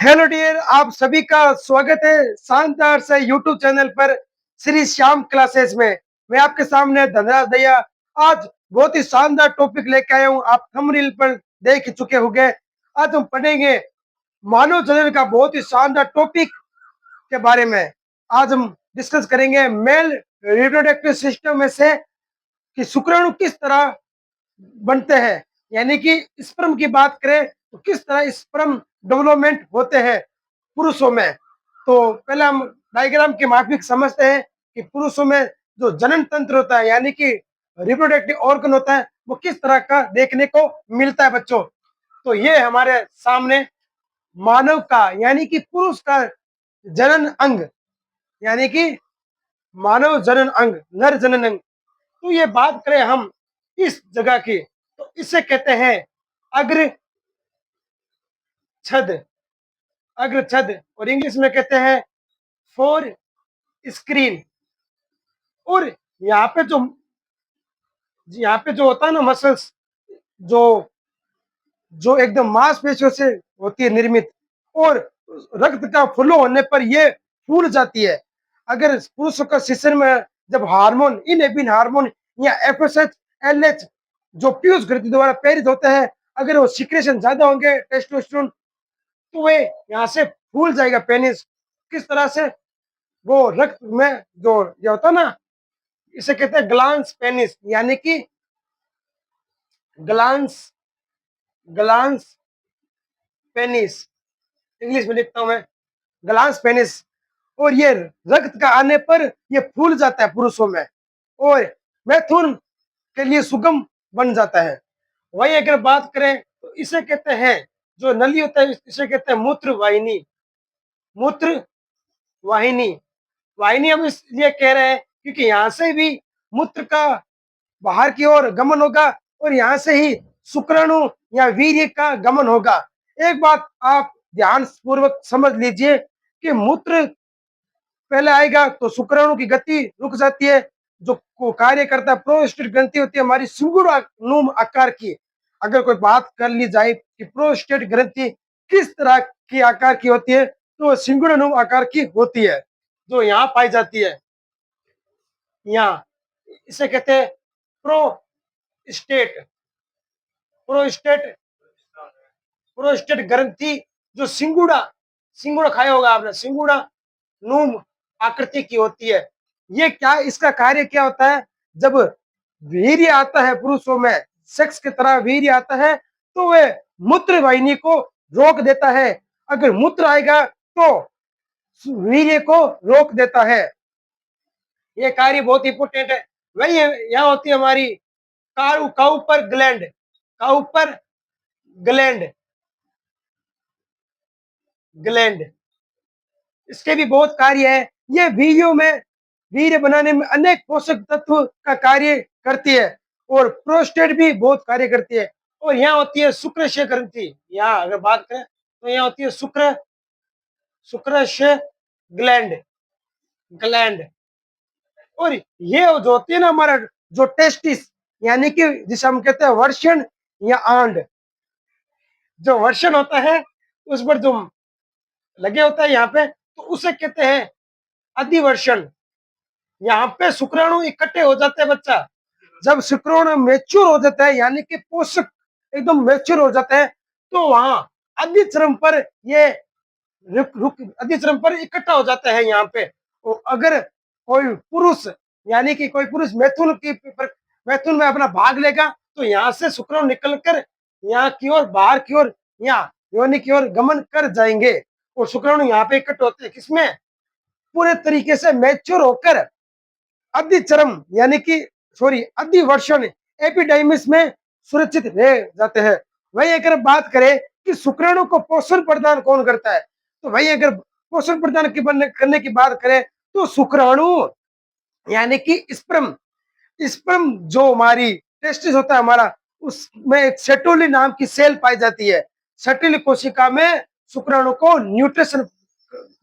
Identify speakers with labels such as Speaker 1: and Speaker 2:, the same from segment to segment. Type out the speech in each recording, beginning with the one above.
Speaker 1: Hello dear, आप सभी का स्वागत है शानदार से यूट्यूब चैनल पर श्री श्याम क्लासेस में। मैं आपके सामने धनराज दैया आज बहुत ही शानदार टॉपिक लेके आया हूँ। आप थंबनेल पर देख ही चुके होंगे। आज हम पढ़ेंगे मानव जनन का बहुत ही शानदार टॉपिक के बारे में। आज हम डिस्कस करेंगे मेल रिप्रोडक्टिव सिस्टम में से कि शुक्राणु किस तरह बनते हैं, यानी कि स्पर्म की बात करें तो किस तरह स्पर्म डेवलपमेंट होते हैं पुरुषों में। तो पहले हम डायग्राम के माफिक समझते हैं कि पुरुषों में जो जनन तंत्र होता है, यानी कि रिप्रोडक्टिव ऑर्गन होता है, वो किस तरह का देखने को मिलता है बच्चों। तो ये हमारे सामने मानव का यानी कि पुरुष का जनन अंग, यानी कि मानव जनन अंग, नर जनन अंग। तो ये बात करें हम इस जगह की, तो इसे कहते हैं अग्र छद। अग्र छद और इंग्लिश में कहते हैं फोर स्क्रीन। और यहाँ पे जो यहाँ पे जो होता है ना मसल्स, जो जो एकदम मांसपेशियों से होती है निर्मित, और रक्त का फ्लो होने पर ये फूल जाती है। अगर पुरुषों का शिश्न में जब हार्मोन इनहेबिन हार्मोन या एफएसएच एलएच जो पीयूष ग्रंथि द्वारा प्रेरित होते हैं, अगर वो सिक्रेशन ज्यादा होंगे टेस्टोस्टेरोन, तो वे यहाँ से फूल जाएगा पेनिस। किस तरह से? वो रक्त में जो ये होता है ना, इसे कहते हैं ग्लांस पेनिस, यानी कि ग्लांस ग्लांस पेनिस। इंग्लिश में लिखता हूं मैं, ग्लांस पेनिस। और ये रक्त का आने पर ये फूल जाता है पुरुषों में और मैथुन के लिए सुगम बन जाता है। वही अगर बात करें तो इसे कहते हैं, जो नली होता है इसे कहते हैं मूत्र वाहिनी। मूत्र वाहिनी वाहिनी हम इसलिए कह रहे हैं क्योंकि यहाँ से भी मूत्र का बाहर की ओर गमन होगा और यहाँ से ही शुक्राणु या वीर्य का गमन होगा। एक बात आप ध्यान पूर्वक समझ लीजिए कि मूत्र पहले आएगा तो शुक्राणु की गति रुक जाती है। जो कार्य करता है प्रोस्टेट ग्रंथि होती है हमारी सिंगुड़ानुम आकार की। अगर कोई बात कर ली जाए कि प्रोस्टेट ग्रंथि किस तरह की आकार की होती है, तो सिंगुड़ानुम आकार की होती है, जो यहाँ पाई जाती है। यहाँ इसे कहते हैं प्रोस्टेट। प्रोस्टेट प्रोस्टेट ग्रंथि जो सिंगुड़ा सिंगुड़ा खाया होगा आपने, सिंगुड़ा नूम आकृति की होती है। ये क्या, इसका कार्य क्या होता है? जब वीर्य आता है पुरुषों में, सेक्स की तरह वीर्य आता है, तो वह मूत्र वाहिनी को रोक देता है। अगर मूत्र आएगा तो वीर्य को रोक देता है। ये कार्य बहुत इंपोर्टेंट है। वही यहाँ होती है हमारी Cowper gland. Cowper gland gland इसके भी बहुत कार्य है। ये वीर्यों में वीर्य बनाने में अनेक पोषक तत्व का कार्य करती है और प्रोस्टेट भी बहुत कार्य करती है। और यहाँ होती है शुक्राशय ग्रंथि। यहाँ अगर बात करें तो यहाँ होती है शुक्राशय ग्लैंड ग्लैंड और ये जो होती है ना हमारा जो टेस्टिस, यानी कि जिसे हम कहते हैं वर्षण या आंड। जो वर्षण होता है उस पर जो लगे होता है यहाँ पे, तो उसे कहते हैं अधिवर्षण। यहाँ पे शुक्राणु इकट्ठे हो जाते हैं बच्चा। जब शुक्राणु मेच्योर हो जाता है, यानी कि पोषक एकदम मेच्योर हो जाते हैं, तो वहां अधिचर्म पर ये अधिचर्म पर इकट्ठा हो जाता है यहाँ पे। तो अगर कोई पुरुष, यानी कि कोई पुरुष मैथुन में अपना भाग लेगा, तो यहाँ से शुक्राणु निकलकर यहाँ की ओर, बाहर की ओर, यहाँ योनि की ओर गमन कर जाएंगे और शुक्राणु यहाँ पे इकट्ठे होते हैं। किसमें? पूरे तरीके से मैच्योर होकर अधिचरम यानी कि अधिवर्षण एपिडाइमिस में सुरक्षित रह जाते हैं। वही अगर बात करें कि शुक्राणु को पोषण प्रदान कौन करता है, तो वही अगर पोषण प्रदान करने की बात करें तो शुक्राणु यानी कि स्पर्म स्पर्म जो हमारी टेस्टिस होता है हमारा, उसमें एक सेटोली नाम की सेल पाई जाती है। सेटोली कोशिका में शुक्राणु को न्यूट्रिशन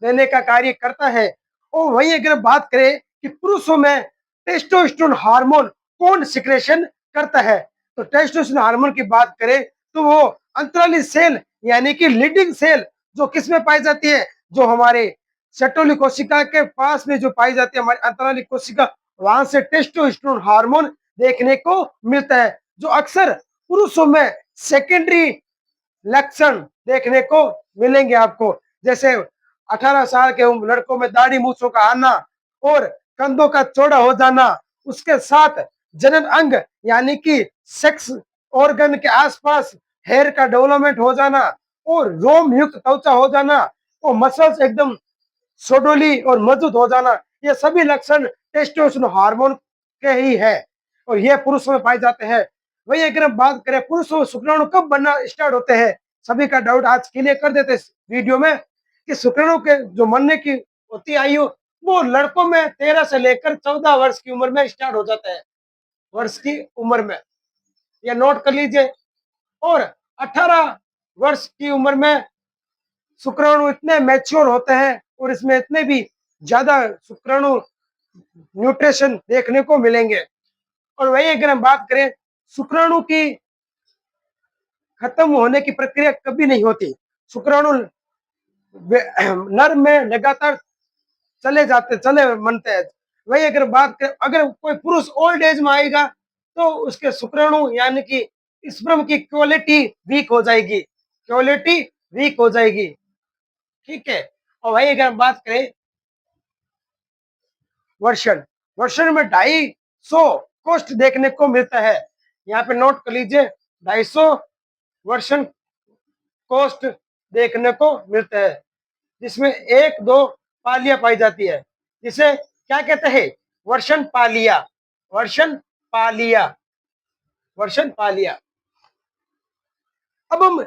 Speaker 1: देने का कार्य करता है। और वही अगर बात करें कि पुरुषों में टेस्टोस्टेरोन हार्मोन कौन सिक्रेशन करता है, तो टेस्टोस्टेरोन हार्मोन की बात करें तो वो अंतराली सेल यानी कि लीडिंग सेल जो किस में पाई जाती है, जो हमारे सेटोली कोशिका के पास में जो पाई जाती है हमारी अंतराली कोशिका, वहां से टेस्टोस्टेरोन हार्मोन देखने को मिलता है, जो अक्सर पुरुषों में सेकेंडरी लक्षण देखने को मिलेंगे आपको। जैसे 18 साल के लड़कों में दाढ़ी मूछों का आना और कंधों का चौड़ा हो जाना, उसके साथ जनन अंग यानी कि सेक्स ऑर्गन के आसपास हेयर का डेवलपमेंट हो जाना और रोम युक्त त्वचा हो जाना और मसल्स एकदम सोडोली और मजबूत हो जाना, ये सभी लक्षण टेस्टोस्टेरोन हार्मोन के ही है और ये पुरुषों में पाए जाते हैं। वही अगर हम बात करें पुरुषों में शुक्राणु कब बनना स्टार्ट होते हैं, सभी का डाउट आज क्लियर कर देते हैं इस वीडियो में कि शुक्राणु के जो बनने की होती आयु वो लड़कों में 13 से लेकर 14 वर्ष की उम्र में स्टार्ट हो जाता है, वर्ष की उम्र में, या नोट कर लीजिए। और 18 वर्ष की उम्र में शुक्राणु इतने मैच्योर होते हैं और इसमें इतने भी ज्यादा शुक्राणु न्यूट्रिशन देखने को मिलेंगे। और वही अगर हम बात करें शुक्राणु की खत्म होने की प्रक्रिया कभी नहीं होती, शुक्राणु नर में लगातार चले मनते हैं। वही अगर बात करें अगर कोई पुरुष ओल्ड एज में आएगा तो उसके शुक्राणु यानी कि स्पर्म की क्वालिटी वीक हो जाएगी, क्वालिटी वीक हो जाएगी, ठीक है। और वही अगर हम बात करें वर्षन, वर्षन में 250 कोष्ठ देखने को मिलता है, यहाँ पे नोट कर लीजिए 250 वर्षन कोष्ठ देखने को मिलता है, जिसमें एक दो पालियां पाई जाती है, जिसे क्या कहते हैं, वर्षन पालिया, वर्षन पालिया, वर्षन पालिया। अब हम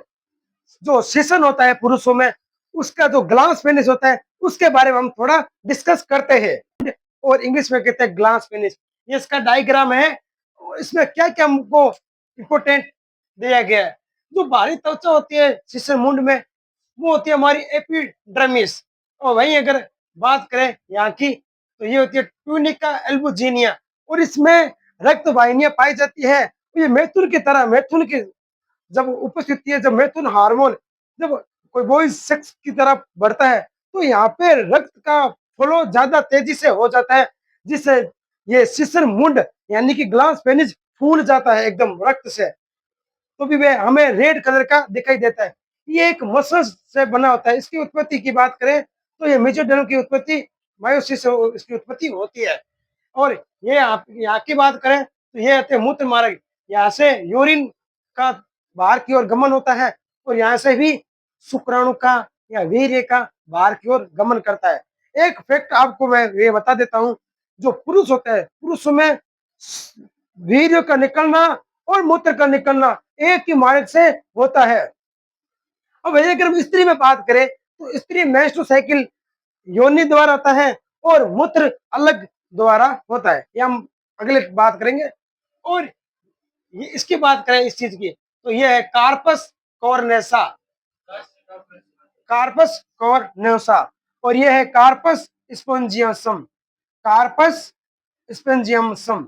Speaker 1: जो सेशन होता है पुरुषों में उसका जो ग्लांस पेनिस होता है उसके बारे में हम थोड़ा डिस्कस करते हैं, और इंग्लिश में कहते हैं ग्लांस पेनिस। ये इसका डायग्राम है, इसमें क्या क्या हमको इंपोर्टेंट दिया गया है। जो बाहरी त्वचा होती है शिशु मुंड में वो होती है हमारी एपिडर्मिस, और वहीं अगर बात करें यहाँ की तो ये होती है ट्यूनिका एल्बुजिनिया, और इसमें रक्त वाहिनियां पाई जाती है। ये मैथुन की तरह, मैथुन की जब उपस्थिति है, जब मैथुन हार्मोन जब कोई बॉयज सेक्स की तरफ बढ़ता है तो यहाँ पे रक्त का फ्लो ज्यादा तेजी से हो जाता है, जिससे ये शिश्न मुंड यानी कि ग्लास पेनिस फूल जाता है एकदम रक्त से, तो भी वह हमें रेड कलर का दिखाई देता है। ये एक मसल से बना होता है। इसकी उत्पत्ति की बात करें तो ये मेसोडर्म की उत्पत्ति मायोसिस से इसकी उत्पत्ति होती है। और ये आप यहाँ की बात करें तो ये आते हैं मूत्र मार्ग, यहाँ से यूरिन का बाहर की ओर गमन होता है और यहाँ से भी शुक्राणु का या वीर्य का बाहर की ओर गमन करता है। एक फैक्ट आपको मैं ये बता देता हूँ, जो पुरुष होता है पुरुष में वीर्य का निकलना और मूत्र का निकलना एक ही मार्ग से होता है। अब वही अगर हम स्त्री में बात करें तो स्त्री मेंस्ट्रुअल साइकिल योनि द्वारा आता है और मूत्र अलग द्वारा होता है, ये हम अगले बात करेंगे। और ये इसकी बात करें इस चीज की तो ये है कार्पस कॉर्नेसा, कार्पस कॉर्नेसा, और ये है कार्पस स्पोंजियसम, कार्पस स्पोंजियसम,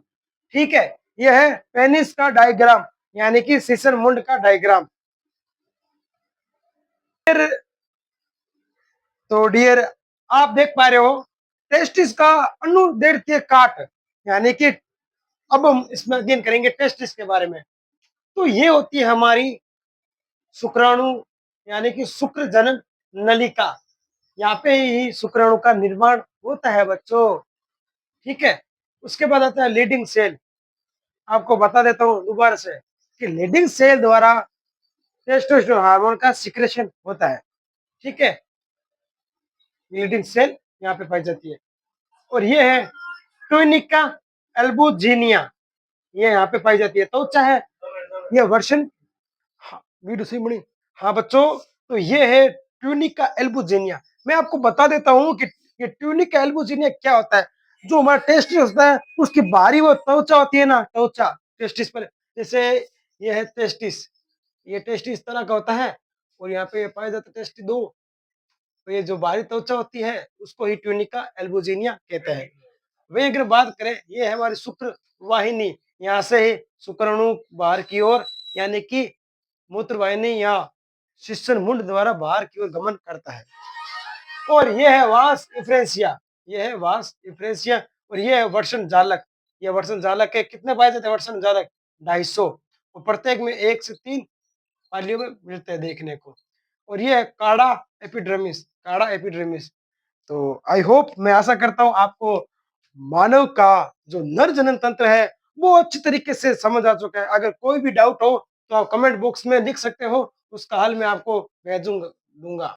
Speaker 1: ठीक है। ये है पेनिस का डायग्राम यानी कि शिशन मुंड का डायग्राम। फिर तो डियर आप देख पा रहे हो टेस्टिस का अनुदैर्घ्य काट, यानी कि अब हम इसमें अध्ययन करेंगे टेस्टिस के बारे में। तो ये होती है हमारी शुक्राणु यानी कि शुक्र जनन नलिका, यहाँ पे ही शुक्राणु का निर्माण होता है बच्चों, ठीक है। उसके बाद आता है लीडिंग सेल, आपको बता देता हूँ दोबारा से कि लीडिंग सेल द्वारा टेस्टोस्टेरोन हार्मोन का सिक्रेशन होता है, ठीक है। लीडिंग सेल यहाँ पे पाई जाती है। और ये है ट्यूनिका एल्बुजिनिया, ये यहाँ पे पाई जाती है। तो चाहे ये वर्षन, हाँ, वीडियो सही बनी, हाँ बच्चों, तो ये है ट्यूनिका एल्बुजिनिया। मैं आपको बता देता हूँ कि ये ट्यूनिका एल्बुजिनिया क्या होता है। जो हमारा टेस्टिस होता है उसकी बाहरी वो त्वचा होती है ना, त्वचा टेस्टिस पर, जैसे ये है टेस्टिस, ये टेस्टिस इस तरह का होता है और यहाँ पे पाया जाता है टेस्टिस दो, तो ये जो बाहरी त्वचा होती है उसको ही ट्यूनिका एल्बुजिनिया कहते हैं। वही अगर बात करें ये है हमारी शुक्र वाहिनी, यहाँ से ही शुक्राणु बाहर की ओर यानी कि मूत्र वाहिनी या शिश्न मुंड द्वारा बाहर की ओर गमन करता है। और ये है वास इफ्रेंसिया, ये है वास इफ्रेंसिया, और ये है वर्षण जालक। ये वर्षण जालक के कितने पाए जाते हैं वर्षण जालक? 250, और प्रत्येक में 1 से 3 पालियों में मिलते हैं देखने को। और ये है काड़ा एपिडर्मिस, काड़ा एपिडर्मिस। तो आई होप, मैं आशा करता हूँ आपको मानव का जो नर जनन तंत्र है वो अच्छी तरीके से समझ आ चुका है। अगर कोई भी डाउट हो तो आप कमेंट बॉक्स में लिख सकते हो, उसका हल मैं आपको भेजूंगा दूंगा।